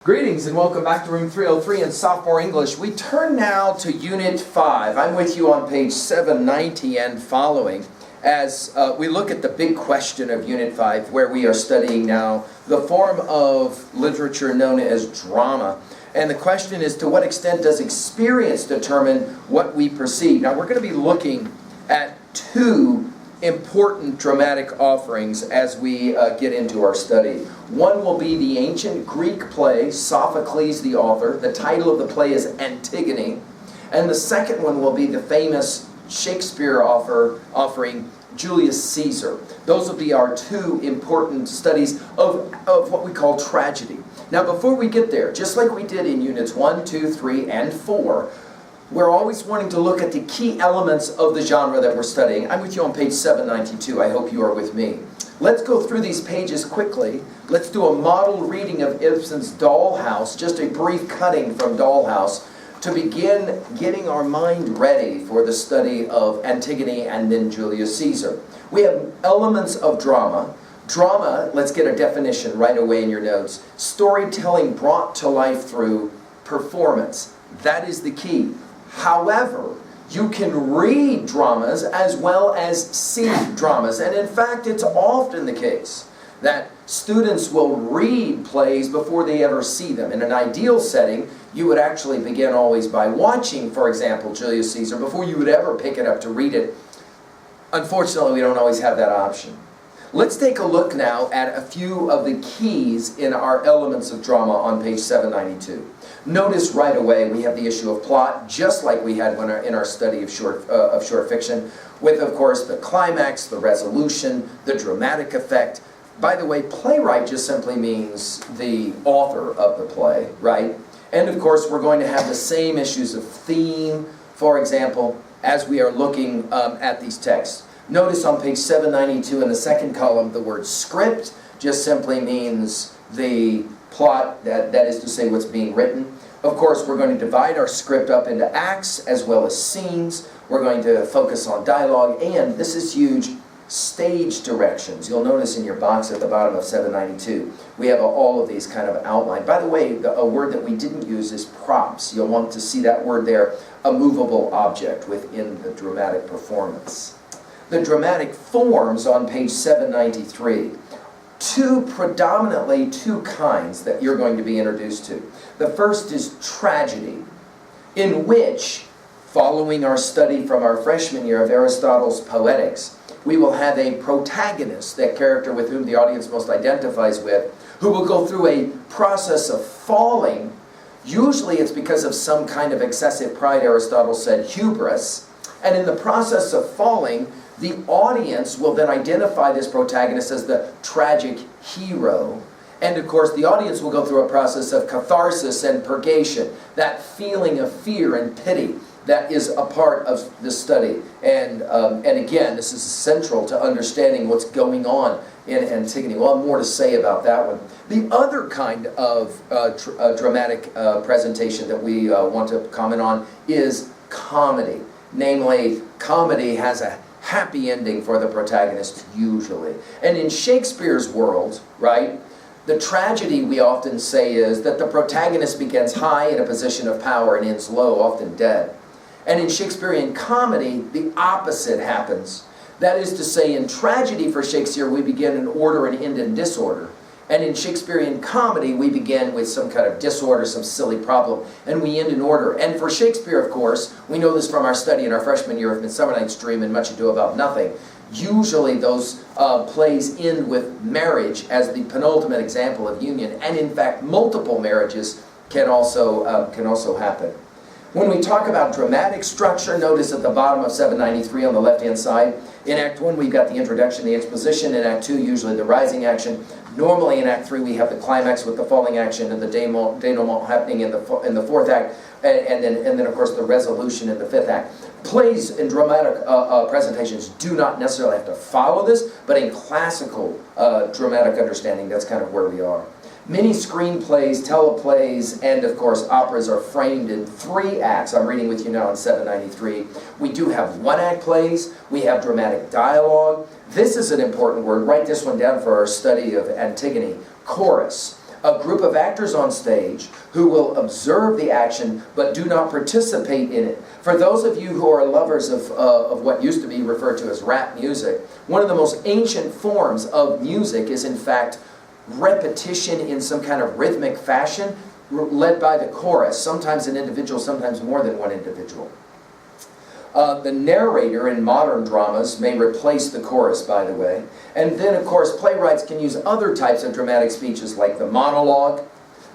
Greetings and welcome back to Room 303 in Sophomore English. We turn now to Unit 5. I'm with you on page 790 and following as we look at the big question of Unit 5, where we are studying now the form of literature known as drama. And the question is, to what extent does experience determine what we perceive? Now we're going to be looking at two important dramatic offerings as we get into our study. One will be the ancient Greek play, Sophocles the author. The title of the play is Antigone. And the second one will be the famous Shakespeare offering, Julius Caesar. Those will be our two important studies of what we call tragedy. Now before we get there, just like we did in Units 1, 2, 3, and 4, we're always wanting to look at the key elements of the genre that we're studying. I'm with you on page 792. I hope you are with me. Let's go through these pages quickly. Let's do a model reading of Ibsen's Dollhouse, just a brief cutting from Dollhouse, to begin getting our mind ready for the study of Antigone and then Julius Caesar. We have elements of drama. Drama, let's get a definition right away in your notes. Storytelling brought to life through performance. That is the key. However, you can read dramas as well as see dramas. And in fact, it's often the case that students will read plays before they ever see them. In an ideal setting, you would actually begin always by watching, for example, Julius Caesar before you would ever pick it up to read it. Unfortunately, we don't always have that option. Let's take a look now at a few of the keys in our elements of drama on page 792. Notice right away we have the issue of plot, just like we had in our study of short fiction, with, of course, the climax, the resolution, the dramatic effect. By the way, playwright just simply means the author of the play, right? And, of course, we're going to have the same issues of theme, for example, as we are looking at these texts. Notice on page 792 in the second column, the word script just simply means the plot, that is to say what's being written. Of course, we're going to divide our script up into acts as well as scenes. We're going to focus on dialogue, and this is huge, stage directions. You'll notice in your box at the bottom of 792, we have all of these kind of outlined. By the way, a word that we didn't use is props. You'll want to see that word there, a movable object within the dramatic performance. The dramatic forms on page 793. Predominantly two kinds that you're going to be introduced to. The first is tragedy, in which, following our study from our freshman year of Aristotle's Poetics, we will have a protagonist, that character with whom the audience most identifies with, who will go through a process of falling. Usually it's because of some kind of excessive pride, Aristotle said, hubris. And in the process of falling, the audience will then identify this protagonist as the tragic hero. And of course, the audience will go through a process of catharsis and purgation, that feeling of fear and pity that is a part of the study. And again, this is central to understanding what's going on in Antigone. We'll have more to say about that one. The other kind of dramatic presentation that we want to comment on is comedy. Namely, comedy has a happy ending for the protagonist, usually. And in Shakespeare's world, right, the tragedy we often say is that the protagonist begins high in a position of power and ends low, often dead. And in Shakespearean comedy, the opposite happens. That is to say, in tragedy for Shakespeare, we begin in order and end in disorder. And in Shakespearean comedy, we begin with some kind of disorder, some silly problem, and we end in order. And for Shakespeare, of course, we know this from our study in our freshman year of Midsummer Night's Dream and Much Ado About Nothing. Usually those plays end with marriage as the penultimate example of union, and in fact, multiple marriages can also happen. When we talk about dramatic structure, notice at the bottom of 793 on the left-hand side, in Act 1 we've got the introduction, the exposition. In Act 2, usually the rising action. Normally in Act 3 we have the climax with the falling action and the denouement happening in the fourth act, and then of course the resolution in the fifth act. Plays and dramatic presentations do not necessarily have to follow this, but in classical dramatic understanding, that's kind of where we are. Many screenplays, teleplays, and of course operas are framed in 3 acts. I'm reading with you now in 793. We do have 1-act plays. We have dramatic dialogue. This is an important word. Write this one down for our study of Antigone. Chorus. A group of actors on stage who will observe the action but do not participate in it. For those of you who are lovers of what used to be referred to as rap music, one of the most ancient forms of music is in fact repetition in some kind of rhythmic fashion led by the chorus, sometimes an individual, sometimes more than one individual. The narrator in modern dramas may replace the chorus, by the way. And then, of course, playwrights can use other types of dramatic speeches like the monologue,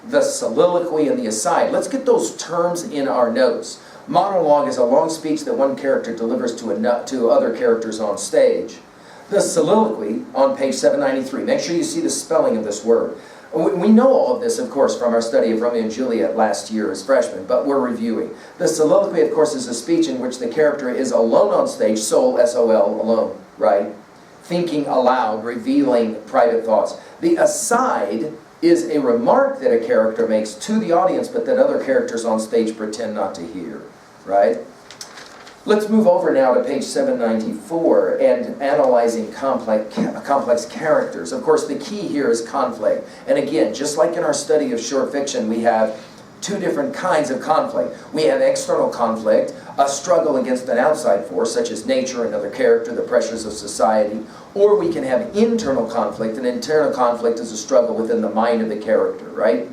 the soliloquy, and the aside. Let's get those terms in our notes. Monologue is a long speech that one character delivers to other characters on stage. The soliloquy on page 793. Make sure you see the spelling of this word. We know all of this, of course, from our study of Romeo and Juliet last year as freshmen, but we're reviewing. The soliloquy, of course, is a speech in which the character is alone on stage, soul, S-O-L, alone, right? Thinking aloud, revealing private thoughts. The aside is a remark that a character makes to the audience, but that other characters on stage pretend not to hear, right? Let's move over now to page 794 and analyzing complex characters. Of course, the key here is conflict. And again, just like in our study of short fiction, we have two different kinds of conflict. We have external conflict, a struggle against an outside force, such as nature, another character, the pressures of society. Or we can have internal conflict. An internal conflict is a struggle within the mind of the character, right?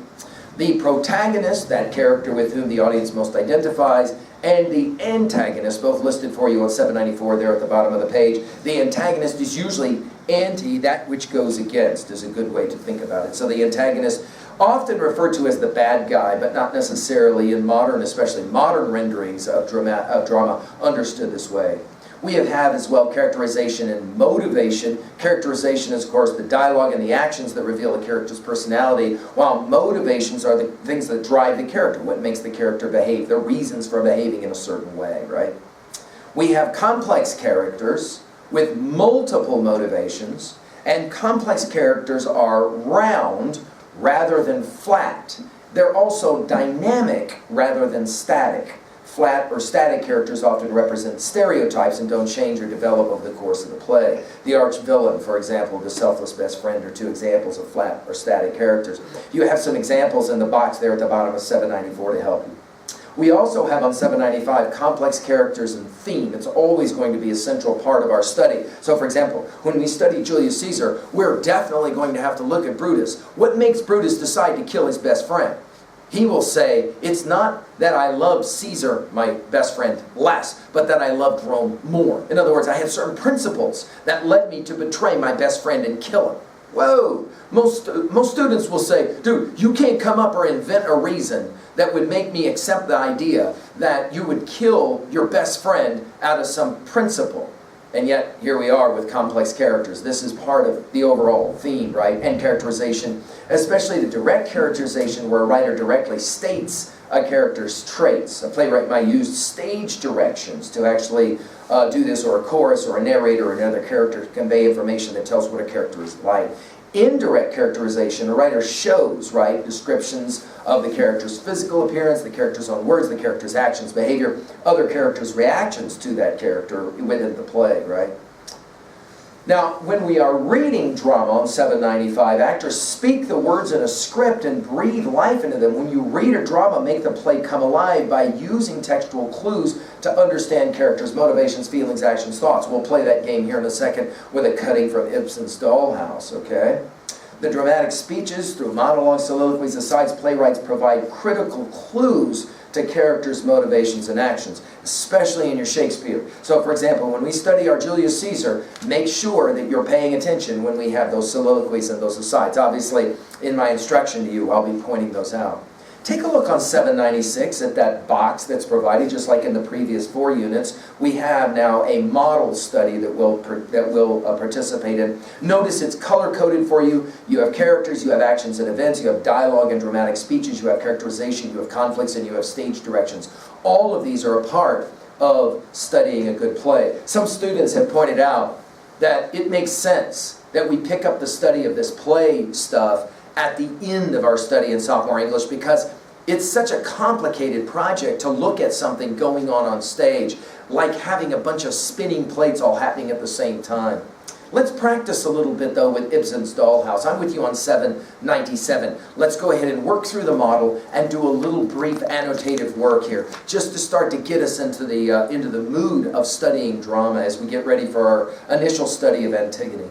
The protagonist, that character with whom the audience most identifies, and the antagonist, both listed for you on 794 there at the bottom of the page. The antagonist is usually anti, that which goes against, is a good way to think about it. So the antagonist, often referred to as the bad guy, but not necessarily in modern, especially modern renderings of drama, understood this way. We have as well characterization and motivation. Characterization is, of course, the dialogue and the actions that reveal a character's personality, while motivations are the things that drive the character, what makes the character behave, the reasons for behaving in a certain way, right? We have complex characters with multiple motivations, and complex characters are round rather than flat. They're also dynamic rather than static. Flat or static characters often represent stereotypes and don't change or develop over the course of the play. The arch villain, for example, the selfless best friend, are two examples of flat or static characters. You have some examples in the box there at the bottom of 794 to help you. We also have on 795 complex characters and theme. It's always going to be a central part of our study. So for example, when we study Julius Caesar, we're definitely going to have to look at Brutus. What makes Brutus decide to kill his best friend? He will say, it's not that I loved Caesar, my best friend, less, but that I loved Rome more. In other words, I had certain principles that led me to betray my best friend and kill him. Whoa! Most students will say, dude, you can't come up or invent a reason that would make me accept the idea that you would kill your best friend out of some principle. And yet, here we are with complex characters. This is part of the overall theme, right? And characterization, especially the direct characterization where a writer directly states a character's traits. A playwright might use stage directions to actually do this, or a chorus, or a narrator, or another character to convey information that tells what a character is like. Indirect characterization, a writer shows, right, descriptions of the character's physical appearance, the character's own words, the character's actions, behavior, other characters' reactions to that character within the play, right? Now, when we are reading drama on 795, actors speak the words in a script and breathe life into them. When you read a drama, make the play come alive by using textual clues to understand characters' motivations, feelings, actions, thoughts. We'll play that game here in a second with a cutting from Ibsen's Dollhouse, okay? The dramatic speeches, through monologues, soliloquies, asides, playwrights provide critical clues to characters' motivations and actions, especially in your Shakespeare. So, for example, when we study our Julius Caesar, make sure that you're paying attention when we have those soliloquies and those asides. Obviously, in my instruction to you, I'll be pointing those out. Take a look on 796 at that box that's provided, just like in the previous 4 units. We have now a model study that we'll participate in. Notice it's color-coded for you. You have characters, you have actions and events, you have dialogue and dramatic speeches, you have characterization, you have conflicts, and you have stage directions. All of these are a part of studying a good play. Some students have pointed out that it makes sense that we pick up the study of this play stuff at the end of our study in sophomore English, because it's such a complicated project to look at something going on stage, like having a bunch of spinning plates all happening at the same time. Let's practice a little bit, though, with Ibsen's Dollhouse. I'm with you on 797. Let's go ahead and work through the model and do a little brief annotative work here, just to start to get us into the mood of studying drama as we get ready for our initial study of Antigone.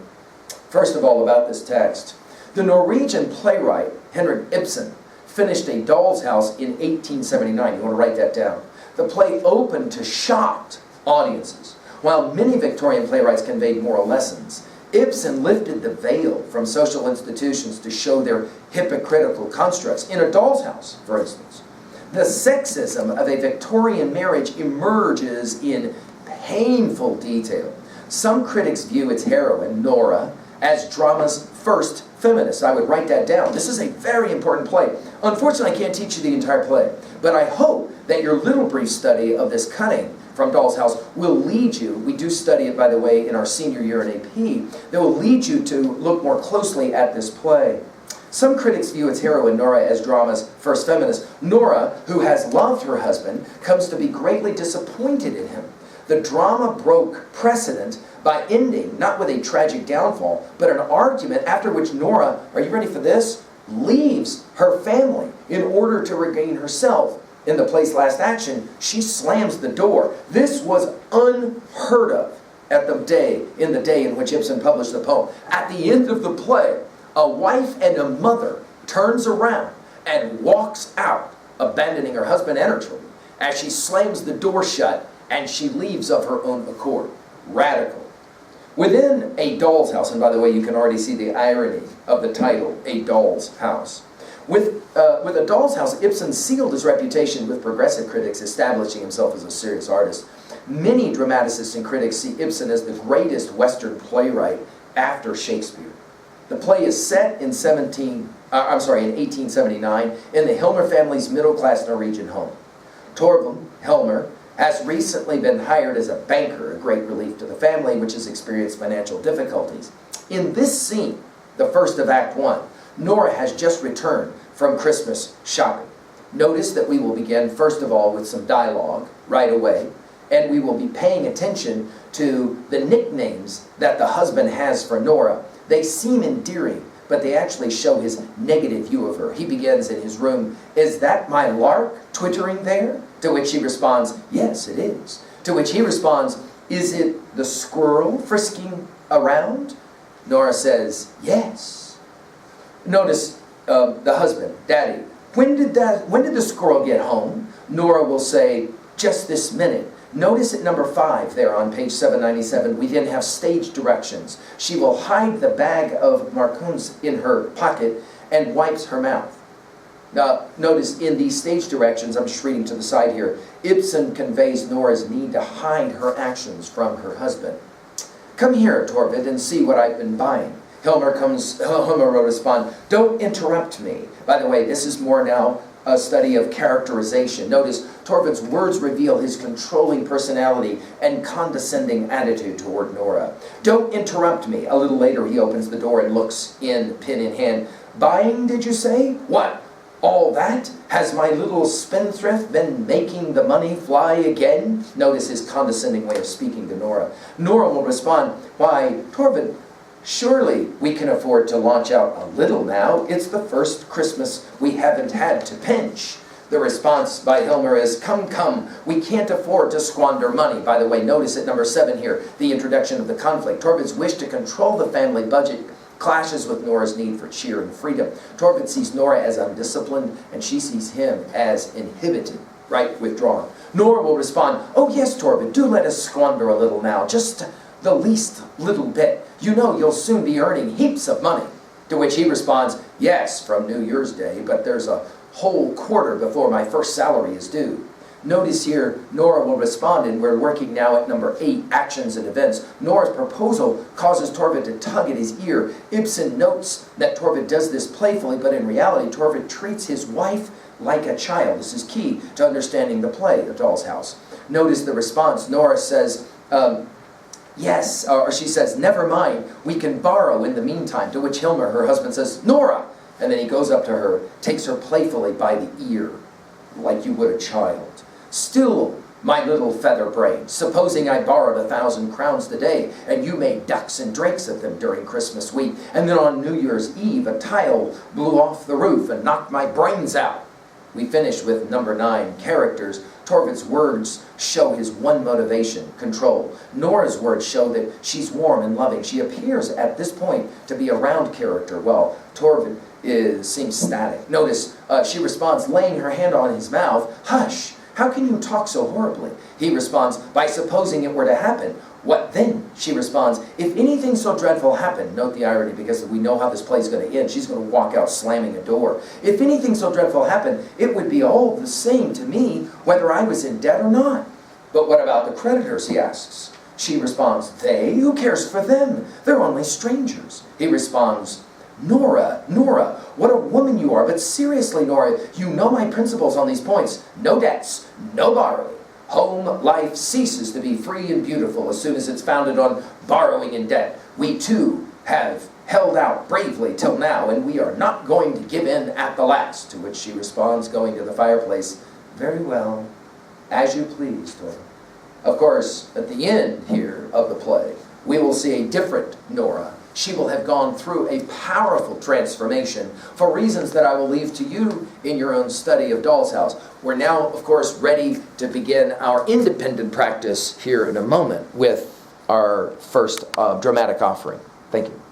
First of all, about this text. The Norwegian playwright Henrik Ibsen finished A Doll's House in 1879. You want to write that down. The play opened to shocked audiences. While many Victorian playwrights conveyed moral lessons, Ibsen lifted the veil from social institutions to show their hypocritical constructs. In A Doll's House, for instance, the sexism of a Victorian marriage emerges in painful detail. Some critics view its heroine, Nora, as drama's first feminist. I would write that down. This is a very important play. Unfortunately, I can't teach you the entire play, but I hope that your little brief study of this cutting from Doll's House will lead you, we do study it, by the way, in our senior year in AP, that will lead you to look more closely at this play. Some critics view its heroine, Nora, as drama's first feminist. Nora, who has loved her husband, comes to be greatly disappointed in him. The drama broke precedent by ending, not with a tragic downfall, but an argument after which Nora, are you ready for this, leaves her family in order to regain herself. In the play's last action, she slams the door. This was unheard of in the day in which Ibsen published the poem. At the end of the play, a wife and a mother turns around and walks out, abandoning her husband and her children, as she slams the door shut and she leaves of her own accord. Radical. Within A Doll's House, and by the way, you can already see the irony of the title, A Doll's House. With A Doll's House, Ibsen sealed his reputation with progressive critics, establishing himself as a serious artist. Many dramaticists and critics see Ibsen as the greatest Western playwright after Shakespeare. The play is set in 1879 in the Helmer family's middle-class Norwegian home. Torvald Helmer has recently been hired as a banker, a great relief to the family, which has experienced financial difficulties. In this scene, the first of Act 1, Nora has just returned from Christmas shopping. Notice that we will begin, first of all, with some dialogue right away, and we will be paying attention to the nicknames that the husband has for Nora. They seem endearing, but they actually show his negative view of her. He begins in his room, "Is that my lark twittering there?" To which she responds, "Yes, it is." To which he responds, "Is it the squirrel frisking around?" Nora says, "Yes." Notice the husband, "Daddy, when did the squirrel get home?" Nora will say, "Just this minute." Notice at number 5 there on page 797, we then have stage directions. She will hide the bag of macaroons in her pocket and wipes her mouth. Now, notice in these stage directions, I'm just reading to the side here, Ibsen conveys Nora's need to hide her actions from her husband. "Come here, Torvald, and see what I've been buying." Helmer will respond, "Don't interrupt me." By the way, this is more now a study of characterization. Notice Torvald's words reveal his controlling personality and condescending attitude toward Nora. "Don't interrupt me." A little later he opens the door and looks in, pen in hand. "Buying, did you say? What? All that? Has my little spendthrift been making the money fly again?" Notice his condescending way of speaking to Nora. Nora will respond, "Why, Torvald, surely we can afford to launch out a little now. It's the first Christmas we haven't had to pinch." The response by Helmer is, "Come, come, we can't afford to squander money." By the way, notice at number 7 here, the introduction of the conflict. Torvald's wish to control the family budget clashes with Nora's need for cheer and freedom. Torvald sees Nora as undisciplined, and she sees him as inhibited, right, withdrawn. Nora will respond, "Oh yes, Torvald, do let us squander a little now, just the least little bit. You know you'll soon be earning heaps of money." To which he responds, "Yes, from New Year's Day, but there's a whole quarter before my first salary is due." Notice here, Nora will respond, and we're working now at number 8, actions and events. Nora's proposal causes Torvald to tug at his ear. Ibsen notes that Torvald does this playfully, but in reality, Torvald treats his wife like a child. This is key to understanding the play, The Doll's House. Notice the response. Nora says, "Yes," or she says, "Never mind, we can borrow in the meantime." To which Helmer, her husband, says, "Nora!" And then he goes up to her, takes her playfully by the ear, like you would a child. Still my little feather brain. Supposing I borrowed 1,000 crowns today, and you made ducks and drakes of them during Christmas week, and then on New Year's Eve a tile blew off the roof and knocked my brains out. We finish with number 9, characters. Torvid's words show his one motivation, control. Nora's words show that she's warm and loving. She appears at this point to be a round character, while Torvid seems static. Notice she responds, laying her hand on his mouth, "Hush! How can you talk so horribly?" He responds, "By supposing it were to happen." "What then?" She responds, "If anything so dreadful happened," note the irony because we know how this play is going to end. She's going to walk out slamming a door. "If anything so dreadful happened, it would be all the same to me whether I was in debt or not." "But what about the creditors?" he asks. She responds, "They? Who cares for them? They're only strangers." He responds, Nora, what a woman you are. But seriously, Nora, you know my principles on these points. No debts, no borrowing. Home life ceases to be free and beautiful as soon as it's founded on borrowing and debt. We too have held out bravely till now, and we are not going to give in at the last." To which she responds, going to the fireplace, "Very well, as you please, Nora." Of course, at the end here of the play, we will see a different Nora. She will have gone through a powerful transformation for reasons that I will leave to you in your own study of Doll's House. We're now, of course, ready to begin our independent practice here in a moment with our first dramatic offering. Thank you.